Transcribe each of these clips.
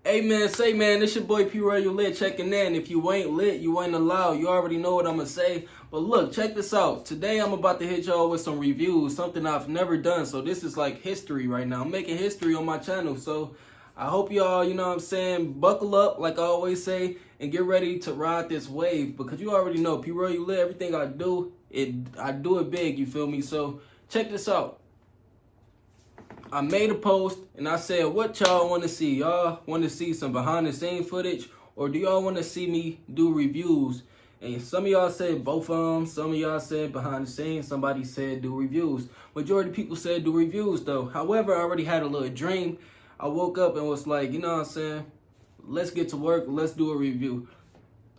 Hey man, say man, this your boy P Royal Lit checking in. If you ain't lit, you ain't allowed. You already know what I'ma say. But look, check this out. Today I'm about to hit y'all with some reviews, something I've never done. So this is like history right now. I'm making history on my channel. So I hope y'all, you know what I'm saying, buckle up like I always say and get ready to ride this wave because you already know P Royal Lit, everything I do it big, you feel me? So check this out. I made a post and I said, what y'all want to see? Y'all want to see some behind the scenes footage, or do y'all want to see me do reviews? And some of y'all said both of them. Some of y'all said behind the scenes. Somebody said do reviews. Majority of people said do reviews though. However, I already had a little dream. I woke up and was like, you know what I'm saying? Let's get to work. Let's do a review.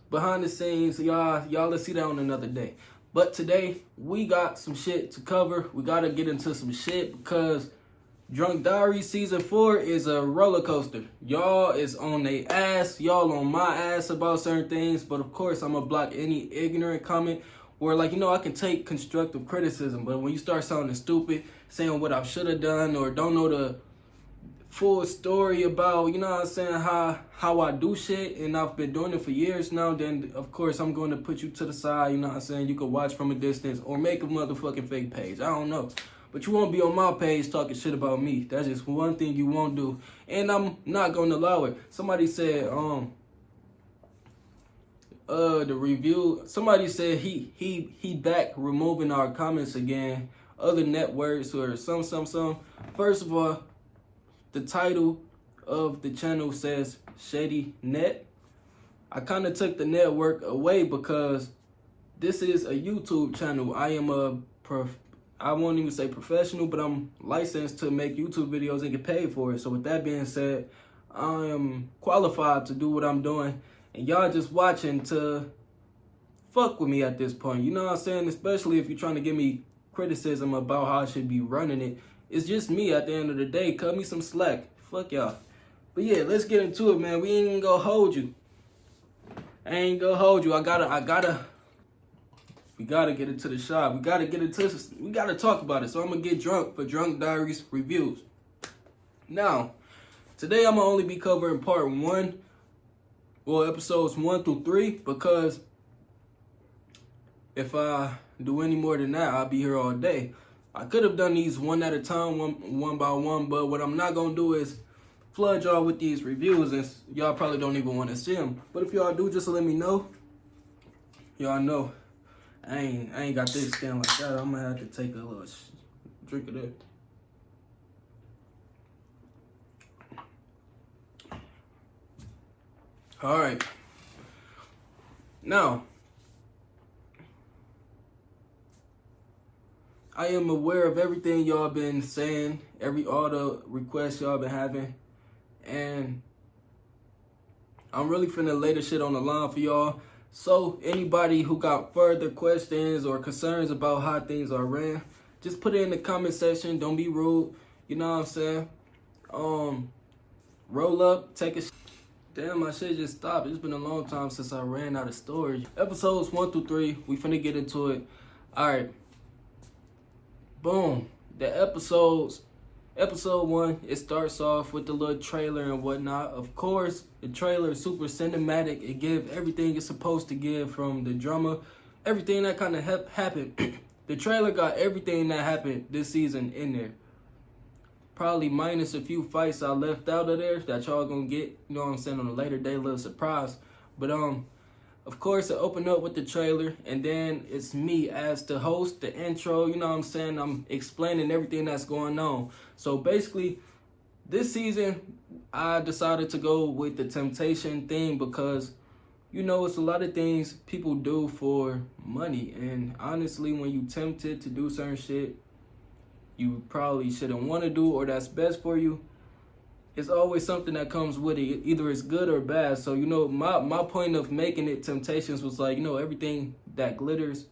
Behind the scenes, y'all let's see that on another day. But today, we got some shit to cover. We got to get into some shit because Diaries season 4 is a roller coaster. Y'all is on their ass. Y'all on my ass about certain things. But of course, I'm going to block any ignorant comment where, like, you know, I can take constructive criticism. But when you start sounding stupid, saying what I should have done or don't know the full story about, you know what I'm saying, how I do shit, and I've been doing it for years now, then of course I'm going to put you to the side, you know what I'm saying? You can watch from a distance or make a motherfucking fake page. I don't know. But you won't be on my page talking shit about me. That's just one thing you won't do. And I'm not going to allow it. Somebody said, the review, somebody said he back removing our comments again. Other networks or some. First of all, the title of the channel says Shady Net. I kind of took the network away because this is a YouTube channel. I am I won't even say professional, but I'm licensed to make YouTube videos and get paid for it. So with that being said, I am qualified to do what I'm doing. And y'all just watching to fuck with me at this point. You know what I'm saying? Especially if you're trying to give me criticism about how I should be running it. It's just me at the end of the day. Cut me some slack. Fuck y'all. But yeah, let's get into it, man. We ain't even gonna hold you. I ain't gonna hold you. We gotta get into the shop. We gotta talk about it. So I'm gonna get drunk for Drunk Diaries reviews. Now, today I'm gonna only be covering part 1, well, episodes 1 through 3, because if I do any more than that, I'll be here all day. I could have done these one at a time, one by one, but what I'm not gonna do is flood y'all with these reviews, and y'all probably don't even want to see them. But if y'all do, just let me know. Y'all know I ain't got this stand like that. I'm gonna have to take a little drink of that. All right. Now, I am aware of everything y'all been saying, all the requests y'all been having, and I'm really finna lay the shit on the line for y'all. So anybody who got further questions or concerns about how things are ran, just put it in the comment section. Don't be rude. You know what I'm saying? Roll up, take a damn, my shit just stopped. It's been a long time since I ran out of storage. Episodes 1 through 3, we finna get into it. All right. Boom. The episode 1, it starts off with the little trailer and whatnot. Of course, the trailer is super cinematic. It gives everything it's supposed to give, from the drama, everything that kind of happened. The trailer got everything that happened this season in there. Probably minus a few fights I left out of there that y'all gonna get, you know what I'm saying, on a later day, little surprise. But of course, I open up with the trailer, and then it's me as the host, the intro, you know what I'm saying? I'm explaining everything that's going on. So basically, this season, I decided to go with the temptation thing because, you know, it's a lot of things people do for money. And honestly, when you tempted to do certain shit you probably shouldn't want to do or that's best for you, it's always something that comes with it. Either it's good or bad. So, you know, my point of making it temptations was like, you know, everything that glitters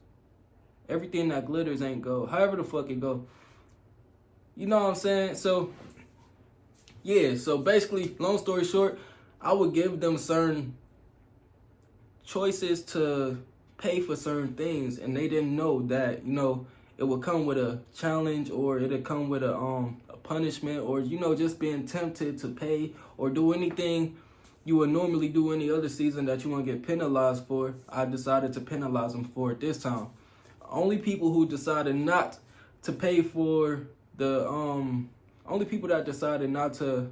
ain't gold. However the fuck it go. You know what I'm saying? So, yeah. So basically, long story short, I would give them certain choices to pay for certain things, and they didn't know that, you know, it would come with a challenge, or it'll come with a punishment, or, you know, just being tempted to pay or do anything you would normally do any other season that you want to get penalized for, I decided to penalize them for it this time. Only people who decided not to pay for the only people that decided not to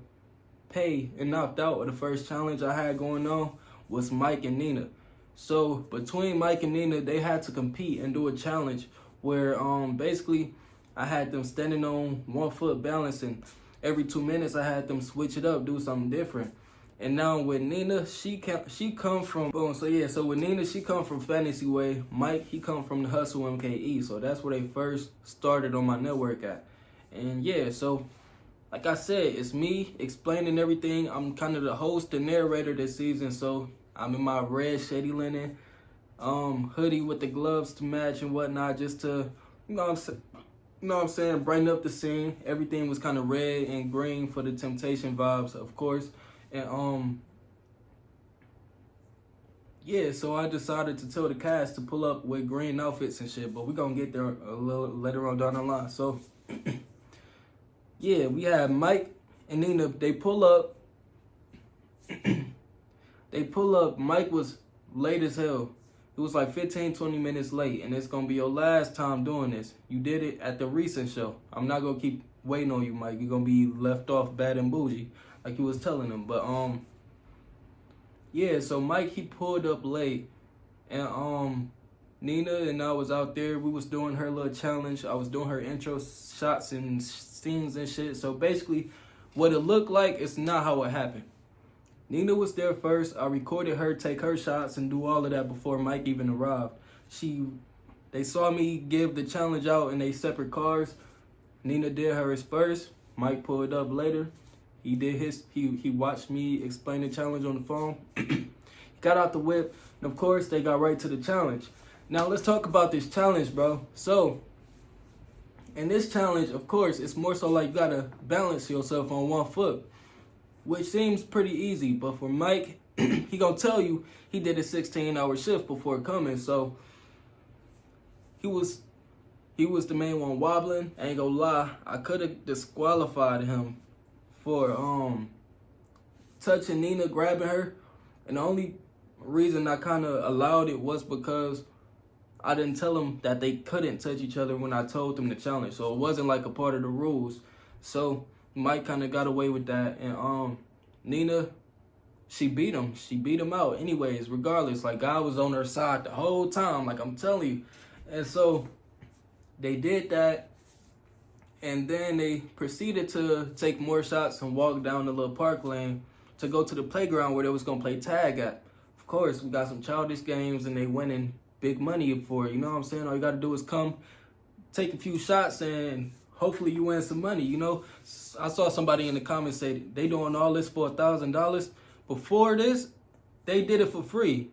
pay and knocked out of the first challenge I had going on was Mike and Nina. So between Mike and Nina, they had to compete and do a challenge where basically I had them standing on 1 foot balancing. Every 2 minutes I had them switch it up, do something different. And now with Nina, she come from so with Nina, she come from Fantasy Way. Mike, he come from the Hustle MKE. So that's where they first started on my network at. And yeah, so like I said, it's me explaining everything. I'm kind of the host and narrator this season, so I'm in my red shady linen hoodie with the gloves to match and whatnot, just to you know what I'm saying, brighten up the scene. Everything was kind of red and green for the Temptation vibes, of course. And yeah, so I decided to tell the cast to pull up with green outfits and shit, but we're gonna get there a little later on down the line. So yeah, we had Mike and Nina, they pull up. Mike was late as hell. It was like 15, 20 minutes late, and it's gonna be your last time doing this. You did it at the recent show. I'm not gonna keep waiting on you, Mike. You're gonna be left off bad and bougie, like you was telling him. But yeah, so Mike, he pulled up late, and Nina and I was out there. We was doing her little challenge. I was doing her intro shots and scenes and shit. So basically, what it looked like is not how it happened. Nina was there first. I recorded her take her shots and do all of that before Mike even arrived. They saw me give the challenge out in they separate cars. Nina did hers first. Mike pulled up later. He did his. He watched me explain the challenge on the phone. He got out the whip, and of course they got right to the challenge. Now let's talk about this challenge, bro. So in this challenge, of course, it's more so like you gotta balance yourself on 1 foot, which seems pretty easy. But for Mike, he gonna tell you he did a 16-hour shift before coming, so he was the main one wobbling. I ain't gonna lie, I could have disqualified him for touching Nina, grabbing her, and the only reason I kind of allowed it was because I didn't tell them that they couldn't touch each other when I told them the challenge, so it wasn't like a part of the rules. So Mike kind of got away with that, and Nina, she beat him out anyways, regardless. Like, God was on her side the whole time, like I'm telling you. And so they did that, and then they proceeded to take more shots and walk down the little park lane to go to the playground where they was gonna play tag at. Of course, we got some childish games, and they winning big money for it. You know what I'm saying? All you gotta do is come, take a few shots, and hopefully you win some money. You know, I saw somebody in the comments say they doing all this for $1,000. Before this, they did it for free.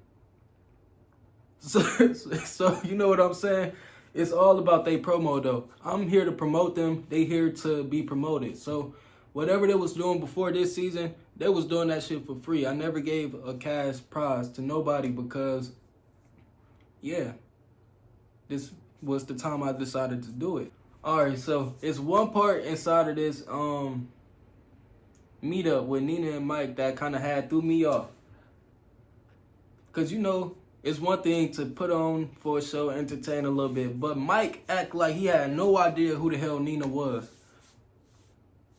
So you know what I'm saying? It's all about they promo though. I'm here to promote them. They here to be promoted. So whatever they was doing before this season, they was doing that shit for free. I never gave a cash prize to nobody because, yeah, this was the time I decided to do it. Alright, so it's one part inside of this meetup with Nina and Mike that kind of threw me off. Because, you know, it's one thing to put on for a show, entertain a little bit, but Mike act like he had no idea who the hell Nina was.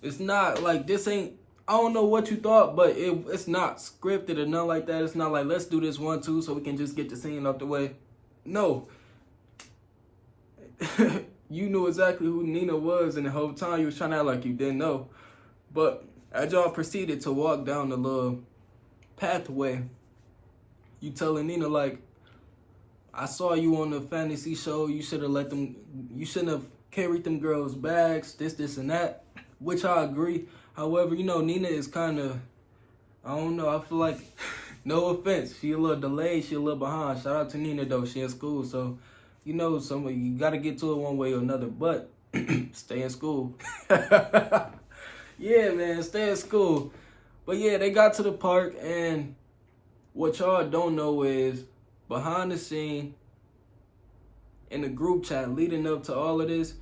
It's not like this ain't, I don't know what you thought, but it's not scripted or nothing like that. It's not like, let's do this 1, 2 so we can just get the scene out the way. No. You knew exactly who Nina was, and the whole time you was trying to act like you didn't know. But as y'all proceeded to walk down the little pathway, you telling Nina, like, I saw you on the fantasy show. You should have you shouldn't have carried them girls' bags, this, and that, which I agree. However, you know, Nina is kind of, I don't know, I feel like, no offense, she a little delayed, she a little behind. Shout out to Nina, though, she in school, so, you know, you got to get to it one way or another, but stay in school. Yeah, man, stay in school. But yeah, they got to the park, and what y'all don't know is, behind the scene, in the group chat leading up to all of this,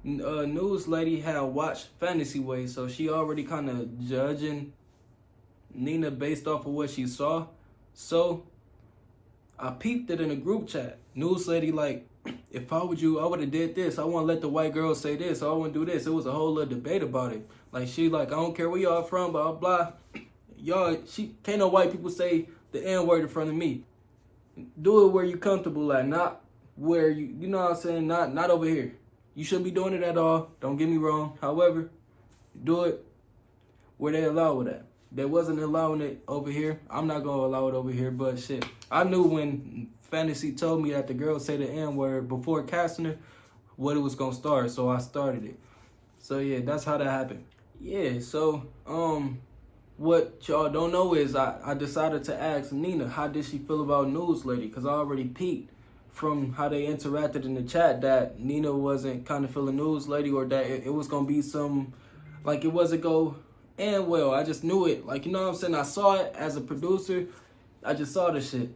news lady had watched Fantasy Way, so she already kind of judging Nina based off of what she saw. So I peeped it in a group chat. News lady like, if I would you, I would have did this. I want to let the white girl say this. I want to do this. It was a whole little debate about it. Like she like, I don't care where y'all from, blah, blah. Y'all, can't no white people say the N-word in front of me. Do it where you comfortable at, not where you know what I'm saying, not over here. You shouldn't be doing it at all. Don't get me wrong. However, do it where they allow it at. They wasn't allowing it over here. I'm not gonna allow it over here, but shit. I knew when Fantasy told me that the girl say the N-word before casting her, what it was gonna start, so I started it. So yeah, that's how that happened. Yeah, so what y'all don't know is I decided to ask Nina how did she feel about News Lady, because I already peeped from how they interacted in the chat that Nina wasn't kind of feeling News Lady, or that it was gonna be some, like it wasn't go end well. I just knew it. Like, you know what I'm saying? I saw it as a producer. I just saw the shit.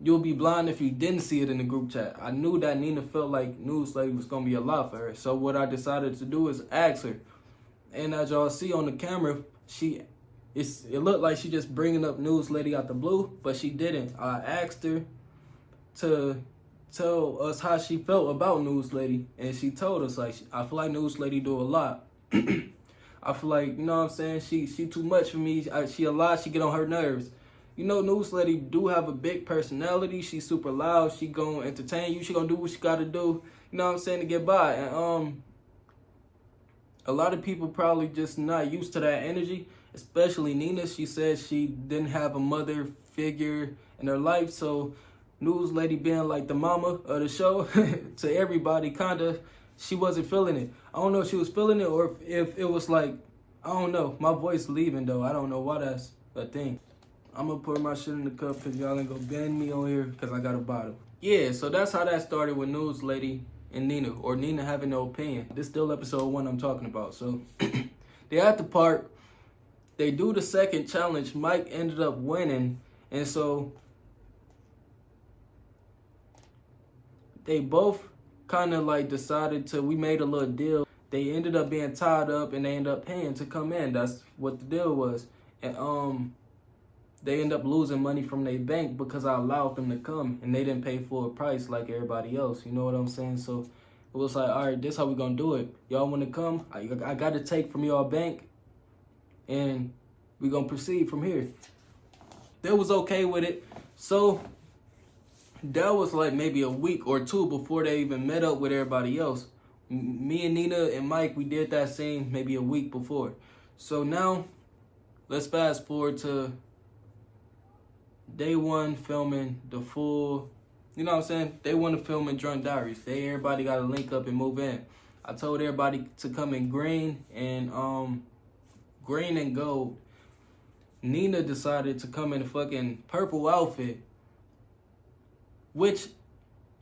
You'll be blind if you didn't see it in the group chat. I knew that Nina felt like News Lady was gonna be a lot for her. So what I decided to do is ask her. And as y'all see on the camera, it looked like she just bringing up News Lady out the blue, but she didn't. I asked her to tell us how she felt about News Lady, and she told us, like, I feel like News Lady do a lot. I feel like, you know what I'm saying, she too much for me. She a lot, she get on her nerves. You know, News Lady do have a big personality. She's super loud. She gonna entertain you. She gonna do what she gotta do, you know what I'm saying, to get by. And a lot of people probably just not used to that energy, especially Nina. She said she didn't have a mother figure in her life, so News Lady being like the mama of the show to everybody, kinda, she wasn't feeling it. I don't know if she was feeling it or if it was like, I don't know. My voice leaving though. I don't know why that's a thing. I'm gonna pour my shit in the cup because y'all ain't gonna bend me on here because I got a bottle. Yeah, so that's how that started with News Lady and Nina, or Nina having no opinion. This still episode 1 I'm talking about. So they're at the park. They do the second challenge. Mike ended up winning, and so they both kind of like decided to, we made a little deal. They ended up being tied up and they ended up paying to come in. That's what the deal was. And they end up losing money from their bank because I allowed them to come and they didn't pay full price like everybody else. You know what I'm saying? So it was like, all right, this how we gonna do it. Y'all want to come? I got to take from y'all bank and we gonna proceed from here. They was okay with it. So that was like maybe a week or 2 before they even met up with everybody else. Me and Nina and Mike, we did that scene maybe a week before. So now let's fast forward to day 1 filming the full, you know what I'm saying? Day 1 of filming Drunk Diaries. Everybody got to link up and move in. I told everybody to come in green and gold. Nina decided to come in a fucking purple outfit, which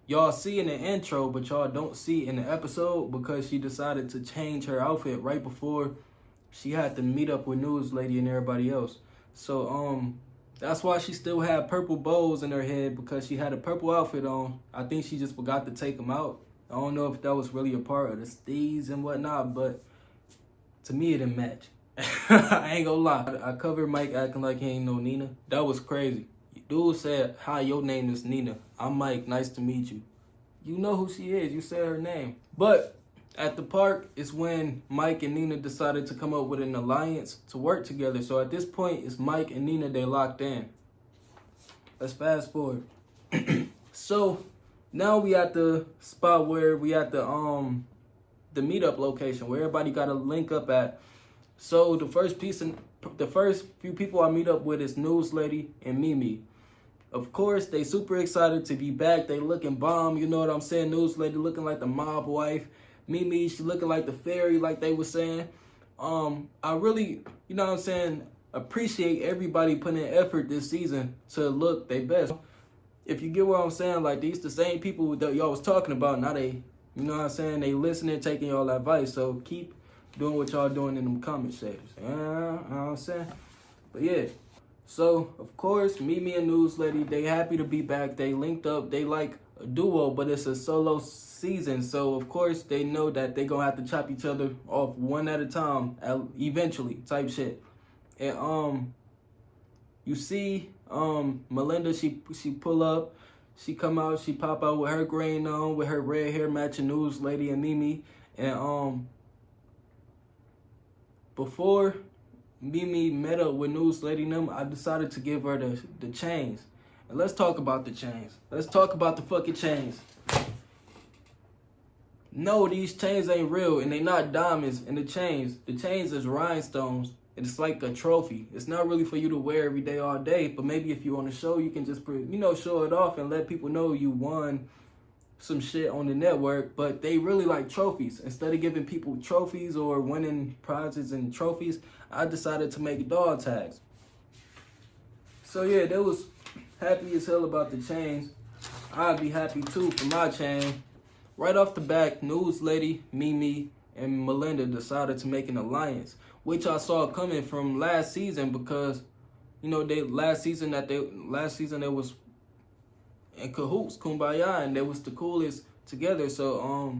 y'all see in the intro, but y'all don't see in the episode because she decided to change her outfit right before she had to meet up with News Lady and everybody else. So that's why she still had purple bows in her head, because she had a purple outfit on. I think she just forgot to take them out. I don't know if that was really a part of the steez and whatnot, but to me it didn't match. I ain't gonna lie. I covered Mike acting like he ain't know Nina. That was crazy. Dude said, hi, your name is Nina. I'm Mike, nice to meet you. You know who she is, you said her name. But at the park is when Mike and Nina decided to come up with an alliance to work together. So at this point, it's Mike and Nina, they locked in. Let's fast forward. So now we at the spot where we at the meetup location where everybody got to link up at. So the first few people I meet up with is News Lady and Mimi. Of course, they super excited to be back. They looking bomb, you know what I'm saying? News Lady looking like the mob wife. Mimi, she looking like the fairy, like they were saying. I really, you know what I'm saying, appreciate everybody putting in effort this season to look their best. If you get what I'm saying, like these the same people that y'all was talking about, now they, you know what I'm saying, they listening, taking y'all advice. So keep doing what y'all doing in them comment sections. You know what I'm saying? But yeah. So, of course, Mimi and News Lady, they happy to be back. They linked up. They like a duo, but it's a solo season. So, of course, they know that they going to have to chop each other off one at a time eventually type shit. And you see Melinda, she pull up, she come out, she pop out with her green on, with her red hair matching News Lady and Mimi. And before Mimi met up with News Lady and them, I decided to give her the chains. And let's talk about the chains. Let's talk about the fucking chains. No, these chains ain't real, and they not diamonds. And the chains is rhinestones. It's like a trophy. It's not really for you to wear every day, all day. But maybe if you're on a show, you can just, show it off and let people know you won some shit on the network. But they really like trophies. Instead of giving people trophies or winning prizes and trophies, I decided to make dog tags. So yeah, they was happy as hell about the chains. I'd be happy too for my chain. Right off the back, News Lady, Mimi, and Melinda decided to make an alliance, which I saw coming from last season because, last season they was in cahoots, kumbaya, and they was the coolest together. So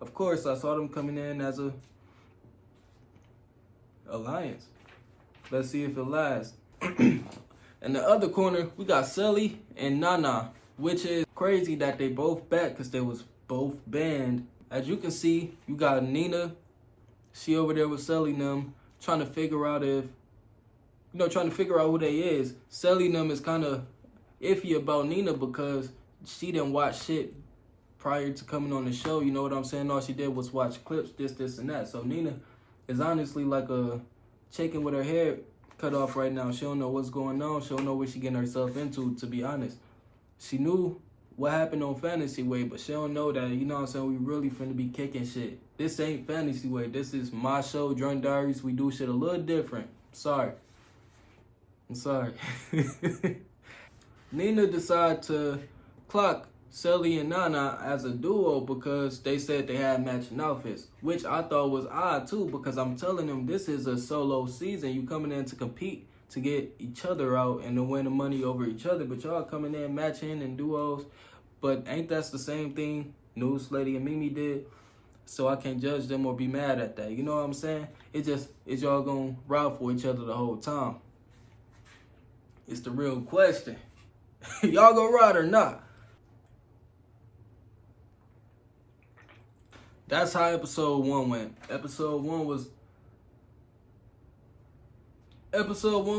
of course I saw them coming in as a alliance. Let's see if it lasts. In the other corner, we got Sully and Nana, which is crazy that they both back because they was both banned. As you can see, you got Nina. She over there with Sully and them, trying to figure out who they is. Sully and them is kind of iffy about Nina because she didn't watch shit prior to coming on the show. You know what I'm saying? All she did was watch clips, this, and that. So Nina is honestly like a chicken with her hair cut off right now. She don't know what's going on. She don't know what she getting herself into, to be honest. She knew what happened on Fantasy Way, but she don't know that, you know what I'm saying, we really finna be kicking shit. This ain't Fantasy Way. This is my show, Diaries. We do shit a little different. I'm sorry. Nina decided to clock Sully and Nana as a duo because they said they had matching outfits, which I thought was odd too because I'm telling them this is a solo season. You coming in to compete to get each other out and to win the money over each other, but y'all coming in matching in duos. But ain't that the same thing News Lady and Mimi did? So I can't judge them or be mad at that. You know what I'm saying? Is y'all gonna ride for each other the whole time? It's the real question. Y'all gonna ride or not? That's how episode 1 went. Episode one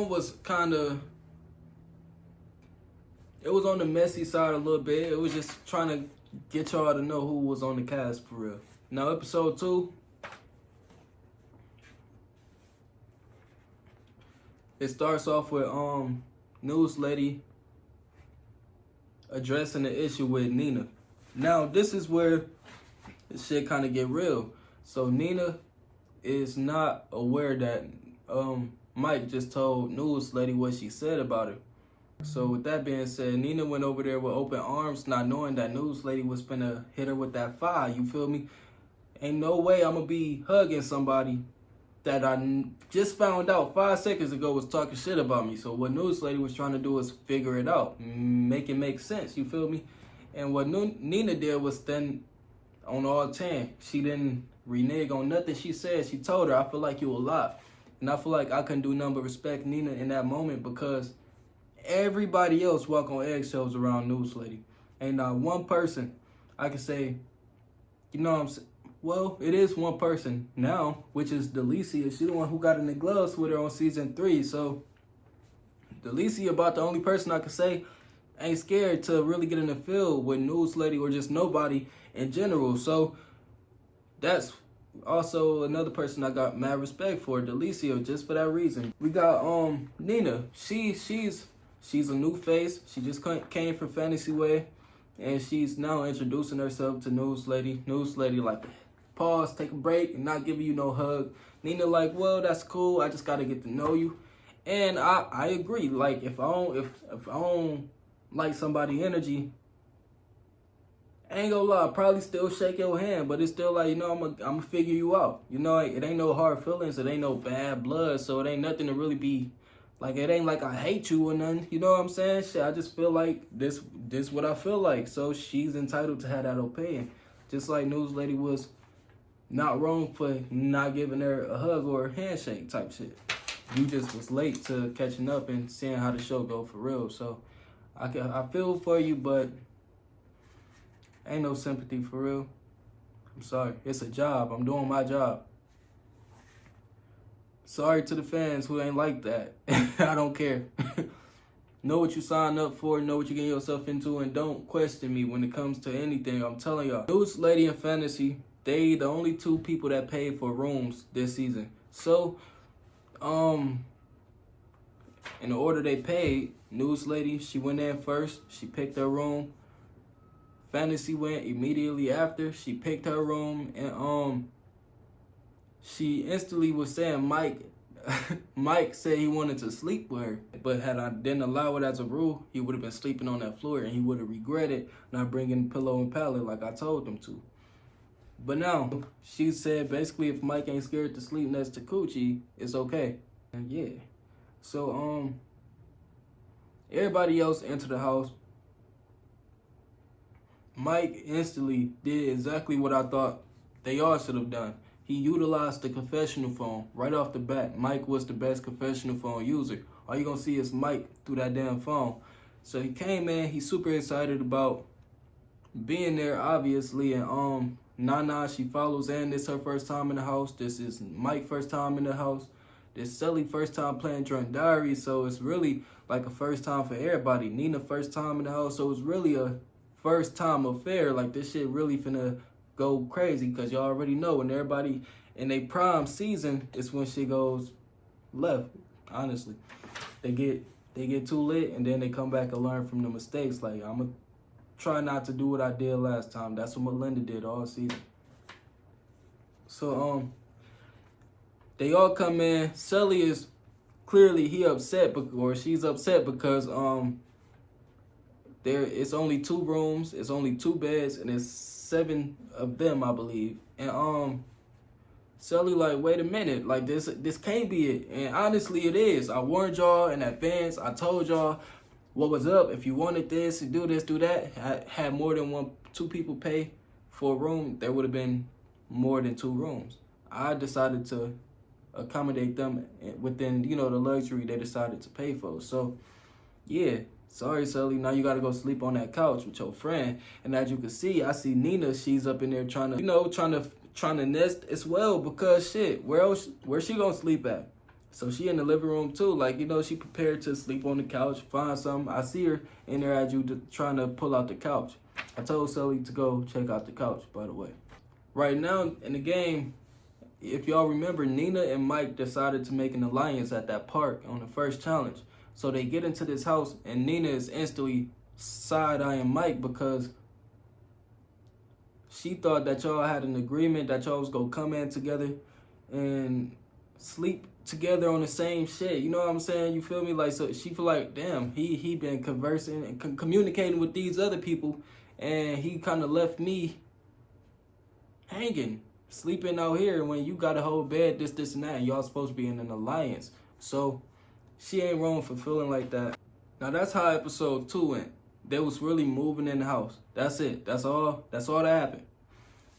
was kind of, it was on the messy side a little bit. It was just trying to get y'all to know who was on the cast for real. Now episode 2, it starts off with News Lady addressing the issue with Nina. Now this is where the shit kind of get real. So Nina is not aware that Mike just told News Lady what she said about her. So with that being said, Nina went over there with open arms, not knowing that News Lady was finna hit her with that fire. You feel me? Ain't no way I'm gonna be hugging somebody that I just found out 5 seconds ago was talking shit about me. So what News Lady was trying to do is figure it out, make it make sense. You feel me? And what Nina did was stand on all 10. She didn't renege on nothing she said. She told her, I feel like you a lot. And I feel like I couldn't do nothing but respect Nina in that moment because everybody else walk on eggshells around News Lady. Ain't not one person I can say, you know what I'm saying? Well, it is one person now, which is Delicia. She the one who got in the gloves with her on season 3. So Delicia about the only person I can say ain't scared to really get in the field with News Lady or just nobody in general. So that's also another person I got mad respect for, Delicia, just for that reason. We got Nina. She's a new face. She just came from Fantasy Way, and she's now introducing herself to News Lady. News Lady like, pause, take a break, and not giving you no hug. Nina like, well, that's cool. I just gotta get to know you, and I agree. Like if I don't like somebody energy, I ain't gonna lie, I'll probably still shake your hand, but it's still like, I'm gonna figure you out. It ain't no hard feelings, it ain't no bad blood, so it ain't nothing to really be, like, it ain't like I hate you or nothing, you know what I'm saying? Shit, I just feel like this what I feel like, so she's entitled to have that opinion. Just like News Lady was not wrong for not giving her a hug or a handshake type shit. You just was late to catching up and seeing how the show go for real. So I feel for you, but ain't no sympathy for real. I'm sorry. It's a job. I'm doing my job. Sorry to the fans who ain't like that. I don't care. Know what you signed up for, know what you're getting yourself into, and don't question me when it comes to anything. I'm telling y'all. News Lady and Fantasy, they the only two people that paid for rooms this season. So, in the order they paid, News Lady, she went in first. She picked her room. Fantasy went immediately after. She picked her room, and she instantly was saying Mike said he wanted to sleep with her, but had I didn't allow it as a rule, he would have been sleeping on that floor, and he would have regretted not bringing pillow and pallet like I told him to. But now, she said basically if Mike ain't scared to sleep next to Coochie, it's okay. And yeah. So, everybody else entered the house. Mike instantly did exactly what I thought they all should have done. He utilized the confessional phone right off the bat. Mike was the best confessional phone user. All you gonna see is Mike through that damn phone. So he came in, he's super excited about being there, obviously, and Nana, she follows in. This is her first time in the house. This is Mike's first time in the house. This Sally first time playing during Diaries, so it's really like a first time for everybody. Nina first time in the house, so it's really a first time affair. Like this shit really finna go crazy, because you already know when everybody in their prime season is when shit goes left. Honestly, they get too lit, and then they come back and learn from the mistakes. Like, I'm gonna try not to do what I did last time. That's what Melinda did all season. So they all come in. Sully is clearly she's upset because it's only 2 rooms, it's only 2 beds, and it's 7 of them, I believe. And Sully like, wait a minute, like this can't be it. And honestly, it is. I warned y'all in advance. I told y'all what was up. If you wanted this, do this, do that. I had more than 2 people pay for a room, there would have been more than 2 rooms. I decided to accommodate them within, the luxury they decided to pay for. So, yeah. Sorry, Sully. Now you gotta go sleep on that couch with your friend. And as you can see, I see Nina. She's up in there trying to nest as well, because shit, where's she gonna sleep at? So she in the living room too. Like, she prepared to sleep on the couch, find something. I see her in there as you trying to pull out the couch. I told Sully to go check out the couch, by the way. Right now in the game, if y'all remember, Nina and Mike decided to make an alliance at that park on the first challenge. So they get into this house, and Nina is instantly side-eyeing Mike because she thought that y'all had an agreement that y'all was going to come in together and sleep together on the same shit. You know what I'm saying? You feel me? Like, so she feel like, damn, he been conversing and communicating with these other people, and he kind of left me hanging, sleeping out here when you got a whole bed, this, and that, and y'all supposed to be in an alliance. So she ain't wrong for feeling like that. Now that's how episode 2 went. They was really moving in the house. That's it. That's all that happened.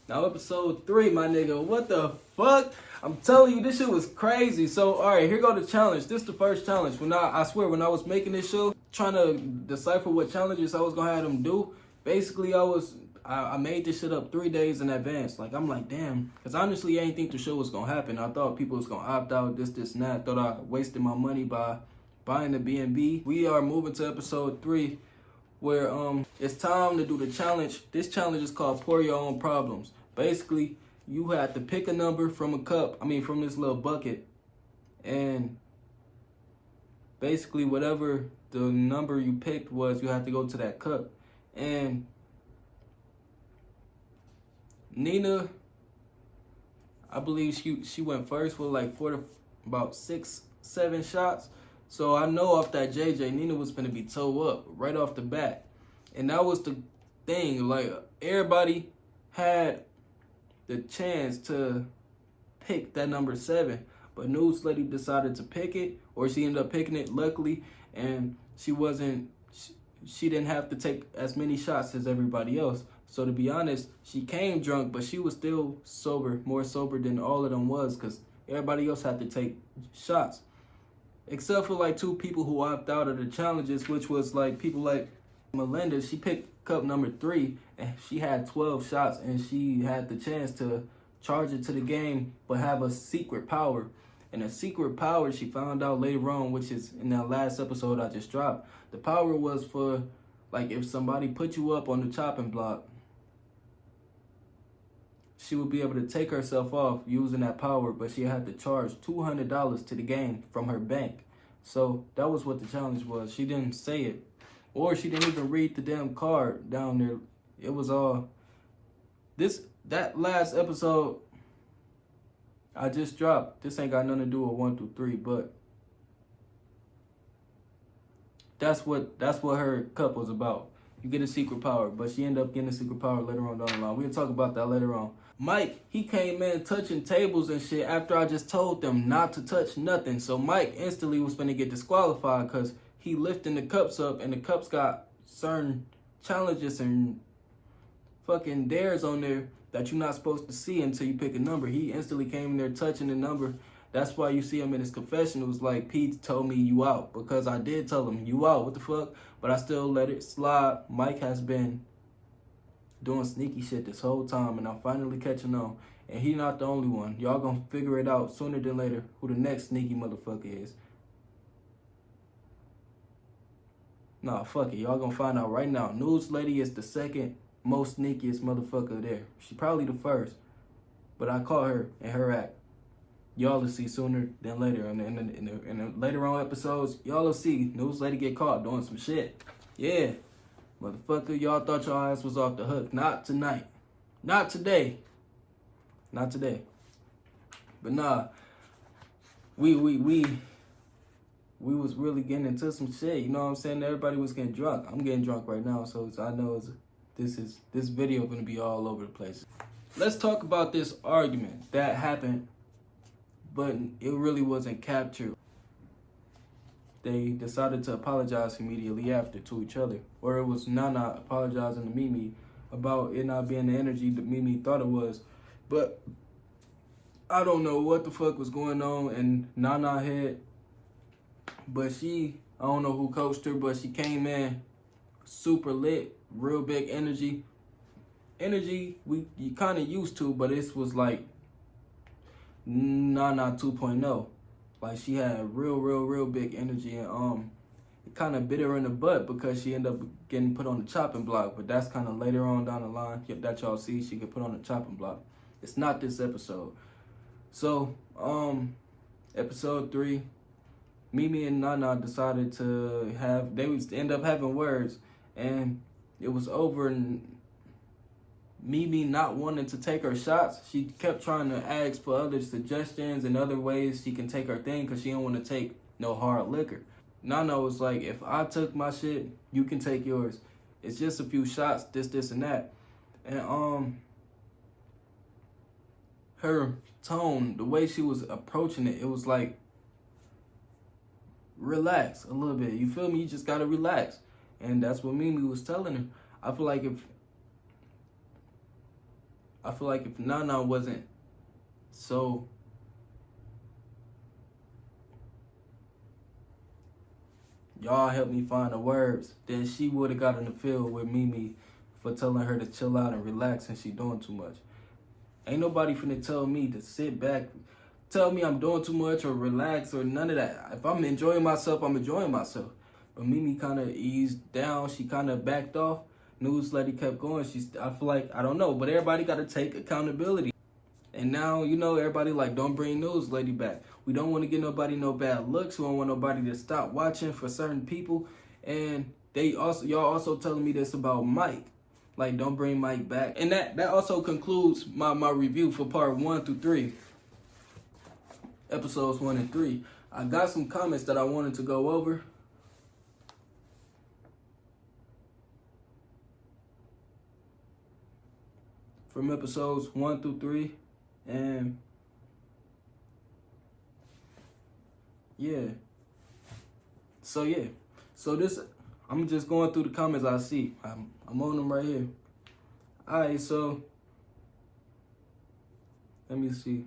Now episode 3, my nigga, what the fuck? I'm telling you, this shit was crazy. So, all right, here go the challenge. This is the first challenge. I swear, when I was making this show, trying to decipher what challenges I was gonna have them do, basically I made this shit up 3 days in advance. Like, I'm like, damn. Because honestly, I didn't think the show was going to happen. I thought people was going to opt out, this, and that. I thought I wasted my money by buying the B&B. We are moving to episode 3, where it's time to do the challenge. This challenge is called Pour Your Own Problems. Basically, you have to pick a number from from this little bucket. And basically, whatever the number you picked was, you have to go to that cup. And Nina, I believe she went first with like about 6-7 shots. So I know off that JJ, Nina was gonna be toe up right off the bat. And that was the thing, like everybody had the chance to pick that number 7. But News Lady decided to pick it, or she ended up picking it, luckily, and she didn't have to take as many shots as everybody else. So to be honest, she came drunk, but she was still sober, more sober than all of them was, because everybody else had to take shots. except for like two people who opted out of the challenges, which was like people like Melinda. She picked cup number 3 and she had 12 shots and she had the chance to charge it to the game but have a secret power. And a secret power she found out later on, which is in that last episode I just dropped. The power was for like if somebody put you up on the chopping block, she would be able to take herself off using that power, but she had to charge $200 to the game from her bank. So that was what the challenge was. She didn't say it, or she didn't even read the damn card down there. It was all that last episode I just dropped. This ain't got nothing to do with 1 through 3, but that's what her cup was about. You get a secret power, but she ended up getting a secret power later on down the line. We'll talk about that later on. Mike, he came in touching tables and shit after I just told them not to touch nothing. So Mike instantly was finna get disqualified because he lifting the cups up and the cups got certain challenges and fucking dares on there that you're not supposed to see until you pick a number. He instantly came in there touching the number. That's why you see him in his confession. It was like, Pete told me you out, because I did tell him you out. What the fuck? But I still let it slide. Mike has been doing sneaky shit this whole time, and I'm finally catching on. And he not the only one. Y'all gonna figure it out sooner than later who the next sneaky motherfucker is. Nah, fuck it. Y'all gonna find out right now. News Lady is the second most sneakiest motherfucker there. She probably the first, but I caught her in her act. Y'all will see sooner than later. In the later on episodes, y'all will see News Lady get caught doing some shit. Yeah. Motherfucker, y'all thought your ass was off the hook. Not tonight. Not today. Not today. But nah, we was really getting into some shit. You know what I'm saying? Everybody was getting drunk. I'm getting drunk right now, so I know this video gonna be all over the place. Let's talk about this argument that happened, but it really wasn't captured. They decided to apologize immediately after to each other. Or it was Nana apologizing to Mimi about it not being the energy that Mimi thought it was. But I don't know what the fuck was going on in Nana's head. But I don't know who coached her, but she came in super lit, real big energy. Energy you kind of used to, but this was like Nana 2.0. Like she had real big energy, and it kind of bit her in the butt because she ended up getting put on the chopping block. But that's kind of later on down the line that y'all see she get put on the chopping block. It's not this episode. So episode 3, Mimi and Nana decided to end up having words, and it was over. And Mimi not wanting to take her shots, she kept trying to ask for other suggestions and other ways she can take her thing because she didn't want to take no hard liquor. Nana was like, if I took my shit, you can take yours. It's just a few shots, this, and that. And her tone, the way she was approaching it, it was like, relax a little bit. You feel me? You just gotta relax. And that's what Mimi was telling her. I feel like if Nana wasn't so y'all help me find the words, then she would have got in the field with Mimi for telling her to chill out and relax and she doing too much. Ain't nobody finna tell me to sit back, tell me I'm doing too much or relax or none of that. If I'm enjoying myself, I'm enjoying myself. But Mimi kind of eased down. She kind of backed off. News Lady kept going. I feel like, I don't know, but everybody got to take accountability. And now, everybody like, don't bring News Lady back. We don't want to give nobody no bad looks. We don't want nobody to stop watching for certain people. And y'all also telling me this about Mike. Like, don't bring Mike back. And that also concludes my review for part 1 through 3. Episodes 1 and 3. I got some comments that I wanted to go over. From episodes 1 through 3, and so this, I'm just going through the comments I see. I'm on them right here. All right, so let me see.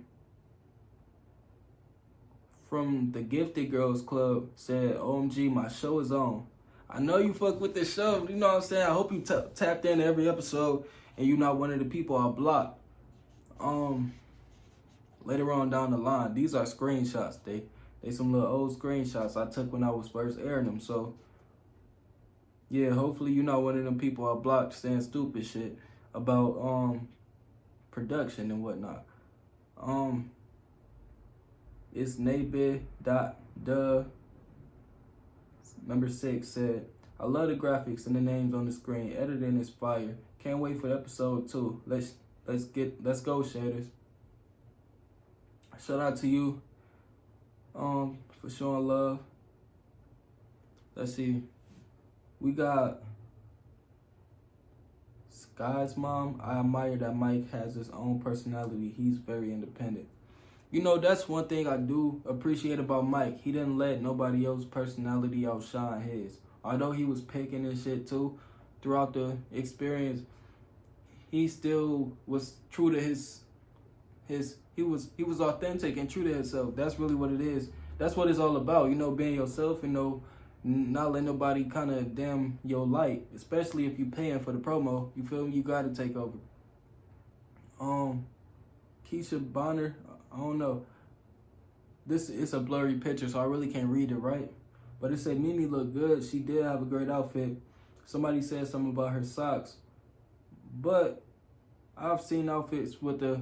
from the Gifted Girls Club said, OMG, my show is on. I know you fuck with this show. You know what I'm saying? I hope you tapped in every episode and you're not one of the people I blocked. Later on down the line, these are screenshots. They some little old screenshots I took when I was first airing them. So, yeah, hopefully you're not one of them people I blocked saying stupid shit about production and whatnot. It's Nabe.duh. Number 6 said, I love the graphics and the names on the screen. Editing is fire. Can't wait for episode 2. Let's go, shaders. Shout out to you for showing love. Let's see. We got Sky's mom. I admire that Mike has his own personality. He's very independent. You know, that's one thing I do appreciate about Mike. He didn't let nobody else's personality outshine his. Although he was picking and shit too throughout the experience, he still was true to he was authentic and true to himself. That's really what it is. That's what it's all about, you know, being yourself and not letting nobody kind of dim your light, especially if you paying for the promo. You feel me? You gotta take over. Keisha Bonner, I don't know. This is a blurry picture, so I really can't read it right. But it said Mimi looked good. She did have a great outfit. Somebody said something about her socks, but I've seen outfits with the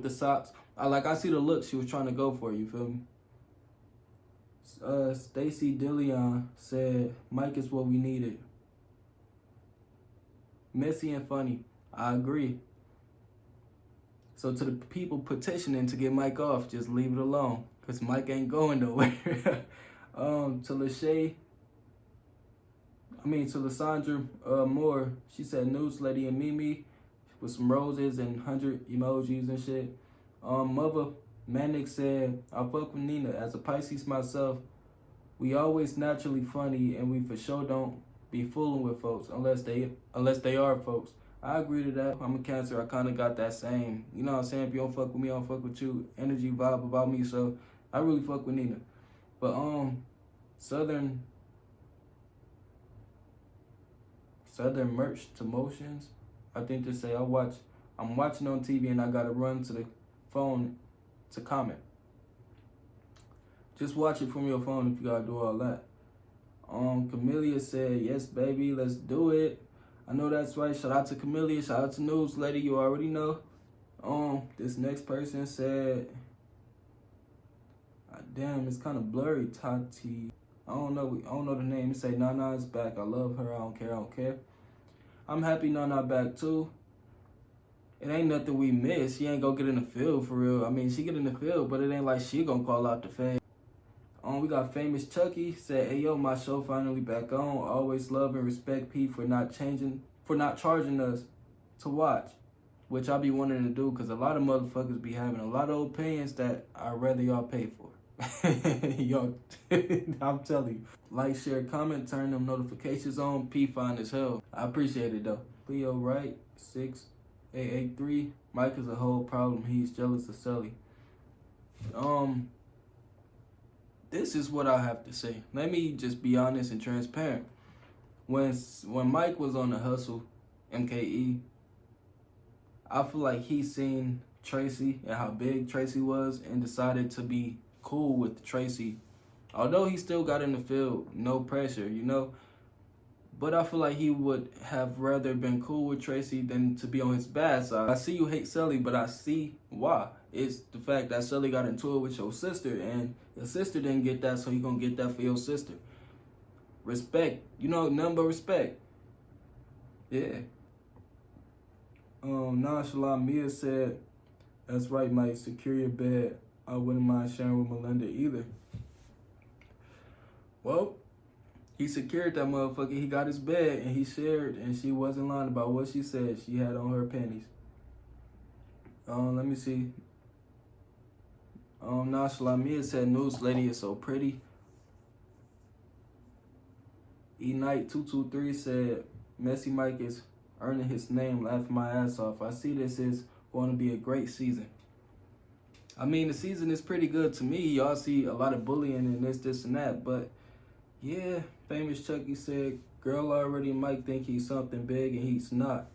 socks. I see the look she was trying to go for. You feel me? Stacy Dillion said Mike is what we needed. Messy and funny. I agree. So to the people petitioning to get Mike off, just leave it alone, because Mike ain't going nowhere. To Lysandra Moore, she said News Lady and Mimi with some roses and 100 emojis and shit. Mother Manic said, I fuck with Nina. As a Pisces myself, we always naturally funny and we for sure don't be fooling with folks unless they are folks. I agree to that. I'm a Cancer. I kind of got that same, you know what I'm saying? If you don't fuck with me, I don't fuck with you. Energy vibe about me. So I really fuck with Nina. But Southern Merch to Motions, I think they say I'm watching on TV and I gotta run to the phone to comment. Just watch it from your phone if you gotta do all that. Camellia said, yes, baby, let's do it. I know that's right. Shout out to Camellia. Shout out to News Lady. You already know. This next person said, damn, it's kind of blurry. Tati. I don't know the name. It say Nana's back. I love her. I don't care. I'm happy Nana back too. It ain't nothing we miss. She ain't gonna get in the field for real. I mean, she get in the field, but it ain't like she gonna call out the fade. We got Famous Chucky said, hey yo, my show finally back on. Always love and respect P for not charging us to watch, which I be wanting to do, because a lot of motherfuckers be having a lot of opinions that I'd rather y'all pay for. Yo, I'm telling you. Like, share, comment, turn them notifications on. P fine as hell. I appreciate it though. Leo Wright 6883. Mike is a whole problem. He's jealous of Sully. This is what I have to say. Let me just be honest and transparent. When Mike was on the hustle, MKE, I feel like he seen Tracy and how big Tracy was and decided to be cool with Tracy. Although he still got in the field, no pressure, you know. But I feel like he would have rather been cool with Tracy than to be on his bad side. I see you hate Sully, but I see why. It's the fact that Sully got into it with your sister, and your sister didn't get that, so you gonna get that for your sister. Respect, you know, nothing but respect. Yeah. Nonchalant Mia said, that's right, Mike, secure your bed. I wouldn't mind sharing with Melinda either. Well, he secured that motherfucker. He got his bed and he shared, and she wasn't lying about what she said. She had on her panties. Let me see. Nonchalant Mia said, News Lady is so pretty. E-Night223 said, Messy Mike is earning his name, laughing my ass off. I see this is going to be a great season. I mean, the season is pretty good to me. Y'all see a lot of bullying and this, and that. But yeah, famous Chucky said, girl already might think he's something big and he's not.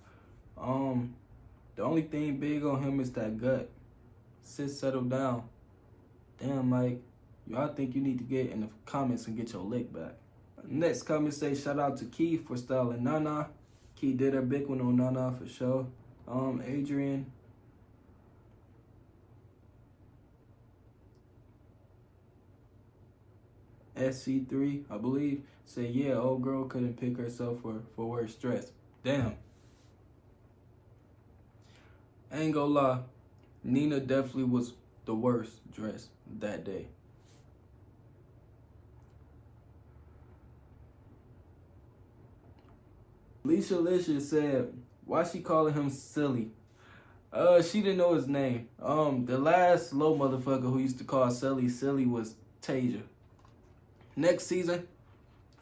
The only thing big on him is that gut. Settle down. Damn, Mike. Y'all think you need to get in the comments and get your lick back. Next comment say, shout out to Key for styling Nana. Key did her big one on Nana for sure. Adrian. SC3, I believe, said, yeah, old girl couldn't pick herself for work stress. Damn. I ain't gonna lie, Nina definitely was the worst dressed that day. Alicia said, why she calling him silly? She didn't know his name. The last low motherfucker who used to call silly was Tasia. Next season,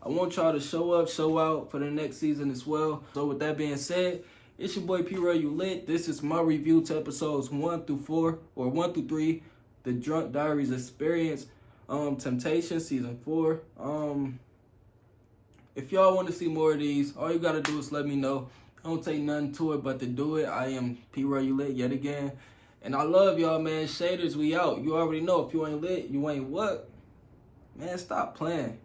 I want y'all to show out for the next season as well. So with that being said, it's your boy P-Roy, you lit. This is my review to episodes 1 through 4, or 1 through 3, the Drunk Diaries Experience, Temptation Season 4. If y'all want to see more of these, all you gotta do is let me know. I don't take nothing to it but to do it. I am P-Roy, you lit yet again. And I love y'all, man. Shaders, we out. You already know, if you ain't lit, you ain't what? Man, stop playing.